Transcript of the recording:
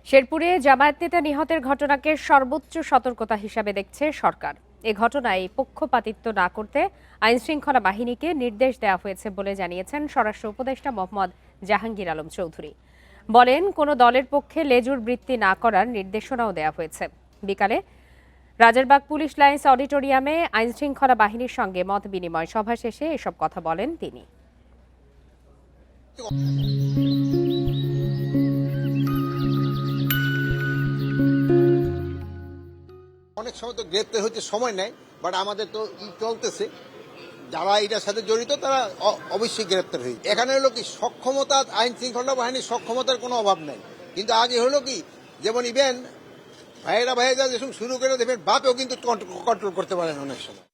শেরপুরে জামায়াত নেতা নিহতের ঘটনাকে সর্বোচ্চ সতর্কতা হিসাবে দেখছে সরকার। এ ঘটনায় পক্ষপাতিত্ব না করতে আইনশৃঙ্খলা বাহিনীকে নির্দেশ দেওয়া হয়েছে বলে জানিয়েছেন স্বরাষ্ট্র উপদেষ্টা মোহাম্মদ জাহাঙ্গীর আলম চৌধুরী। বলেন, কোনো দলের পক্ষে লেজুর বৃত্তি না করার নির্দেশনাও দেওয়া হয়েছে। বিকালে রাজারবাগ পুলিশ লাইন্স অডিটোরিয়ামে আইনশৃঙ্খলা বাহিনীর সঙ্গে মত বিনিময় সভা শেষে এসব কথা বলেন তিনি। অনেক সময় তো গ্রেপ্তার হইতে সময় নেয়, বাট আমাদের তো চলতেছে, যারা এটার সাথে জড়িত তারা অবশ্যই গ্রেপ্তার হয়ে। এখানে হলো কি সক্ষমতা, আইন শৃঙ্খলা বাহিনীর সক্ষমতার কোনো অভাব নেই, কিন্তু আগে হলো কি যেমন ইভেন ভাইয়েরা যখন শুরু করে দেবেন বাপেও কিন্তু কন্ট্রোল করতে পারেন অনেক সময়।